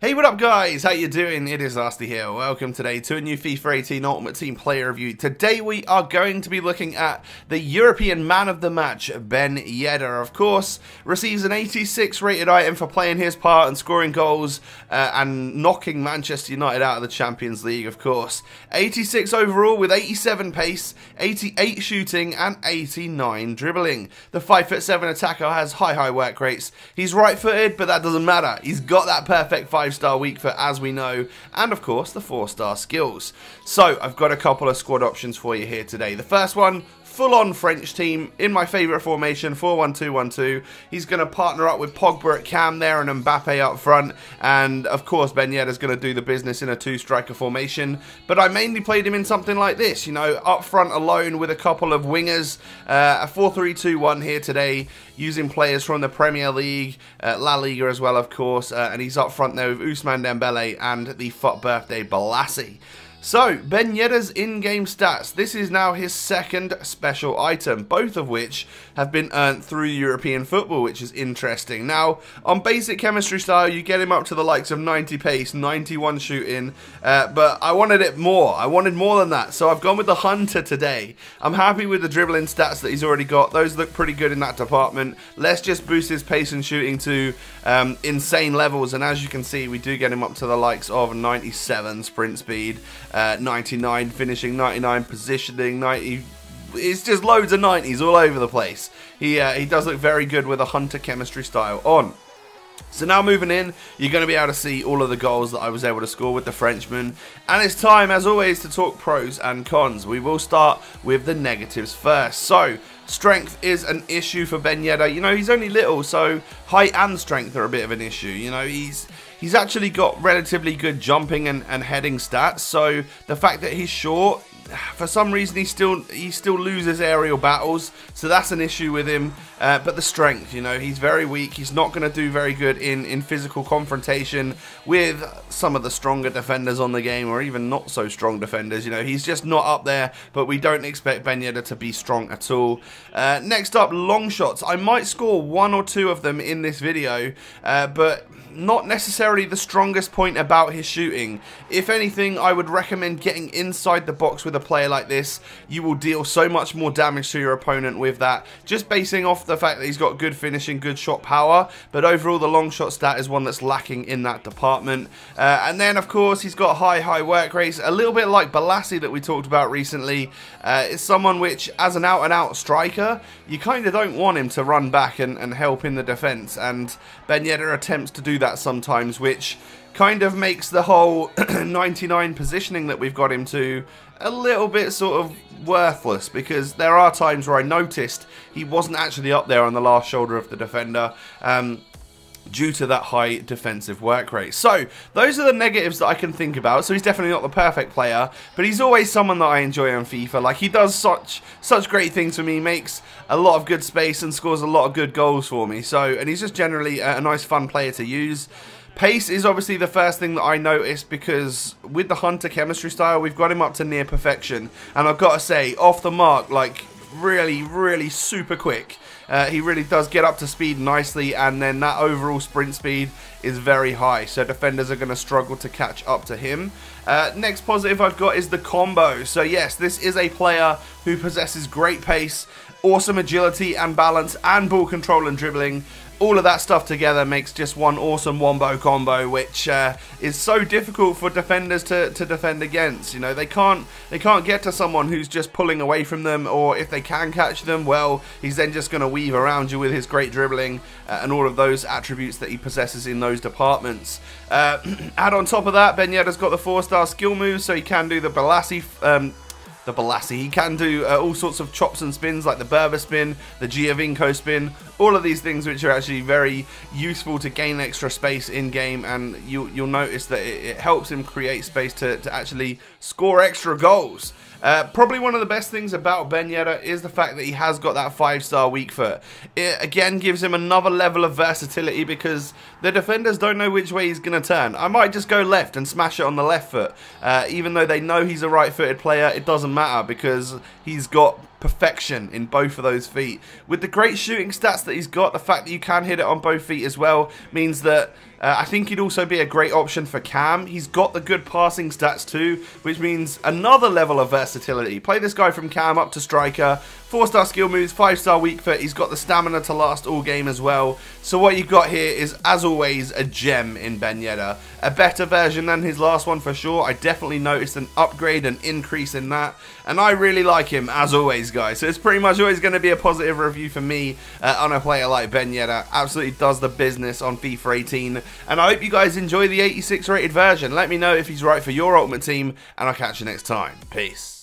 Hey, what up guys? How you doing? It is Nasty here. Welcome today to a new FIFA 18 Ultimate Team player review. Today we are going to be looking at the European Man of the Match, Ben Yedder. Of course, receives an 86 rated item for playing his part and scoring goals and knocking Manchester United out of the Champions League, of course. 86 overall with 87 pace, 88 shooting and 89 dribbling. The 5'7" attacker has high work rates. He's right-footed, but that doesn't matter. He's got that perfect 5-star weak foot, as we know, and of course the 4-star skills. So I've got a couple of squad options for you here today. The first one, full-on French team in my favourite formation, 4-1-2-1-2. He's going to partner up with Pogba at cam there and Mbappe up front, and of course Ben Yedder's going to do the business in a 2-striker formation. But I mainly played him in something like this, you know, up front alone with a couple of wingers, a 4-3-2-1 here today, using players from the Premier League, La Liga as well, of course, and he's up front there with Ousmane Dembele and the FUT birthday Balassi. So, Ben Yedder's in-game stats. This is now his second special item, both of which have been earned through European football, which is interesting. Now, on basic chemistry style, you get him up to the likes of 90 pace, 91 shooting, but I wanted it more. I wanted more than that, so I've gone with the Hunter today. I'm happy with the dribbling stats that he's already got. Those look pretty good in that department. Let's just boost his pace and shooting to insane levels, and as you can see, we do get him up to the likes of 97 sprint speed, 99 finishing, 99 positioning, 90. It's just loads of 90s all over the place. He does look very good with a Hunter chemistry style on. So now moving in, you're going to be able to see all of the goals that I was able to score with the Frenchman. And it's time, as always, to talk pros and cons. We will start with the negatives first. So, strength is an issue for Ben Yedder. You know, he's only little, so height and strength are a bit of an issue. You know, he's actually got relatively good jumping and heading stats. So, the fact that he's short, for some reason he still loses aerial battles, so that's an issue with him. But the strength, you know, he's very weak. He's not going to do very good in physical confrontation with some of the stronger defenders on the game, or even not so strong defenders. You know, he's just not up there, but we don't expect Ben Yedder to be strong at all. Next up, long shots. I might score one or two of them in this video, but not necessarily the strongest point about his shooting. If anything, I would recommend getting inside the box with a player like this. You will deal so much more damage to your opponent with that, just basing off the fact that he's got good finishing, good shot power, but overall the long shot stat is one that's lacking in that department. And then of course he's got high work rates, a little bit like Balassi that we talked about recently. It's someone which, as an out-and-out striker, you kind of don't want him to run back and help in the defence, and Ben Yedder attempts to do that sometimes, which kind of makes the whole 99 positioning that we've got him to a little bit sort of worthless, because there are times where I noticed he wasn't actually up there on the last shoulder of the defender, due to that high defensive work rate. So those are the negatives that I can think about. So he's definitely not the perfect player, but he's always someone that I enjoy on FIFA. Like, he does such great things for me, makes a lot of good space and scores a lot of good goals for me. So, and he's just generally a nice fun player to use. Pace is obviously the first thing that I noticed, because with the Hunter chemistry style, we've got him up to near perfection, and I've got to say, off the mark, like really super quick. He really does get up to speed nicely, and then that overall sprint speed is very high, so defenders are going to struggle to catch up to him. Next positive I've got is the combo. So yes, this is a player who possesses great pace, awesome agility and balance, and ball control and dribbling. All of that stuff together makes just one awesome wombo combo, which is so difficult for defenders to defend against. You know, they can't get to someone who's just pulling away from them, or if they can catch them, well, he's then just going to weave around you with his great dribbling and all of those attributes that he possesses in those departments. Add on top of that, Ben Yedder's got the 4-star skill moves, so he can do the Balassi. He can do all sorts of chops and spins, like the Berber spin, the Giovinco spin, all of these things which are actually very useful to gain extra space in game, and you'll notice that it helps him create space to actually score extra goals. Probably one of the best things about Ben Yedder is the fact that he has got that 5-star weak foot. It again gives him another level of versatility, because the defenders don't know which way he's going to turn. I might just go left and smash it on the left foot. Even though they know he's a right-footed player, it doesn't matter, because he's got perfection in both of those feet. With the great shooting stats that he's got, the fact that you can hit it on both feet as well means that I think he'd also be a great option for Cam. He's got the good passing stats too, which means another level of versatility. Play this guy from Cam up to striker, 4-star skill moves, 5-star weak foot. He's got the stamina to last all game as well. So what you've got here is, as always, a gem in Ben Yedder. A better version than his last one for sure. I definitely noticed an upgrade, an increase in that. And I really like him, as always, guys. So it's pretty much always going to be a positive review for me on a player like Ben Yedder. Absolutely does the business on FIFA 18. And I hope you guys enjoy the 86 rated version. Let me know if he's right for your ultimate team, and I'll catch you next time. Peace.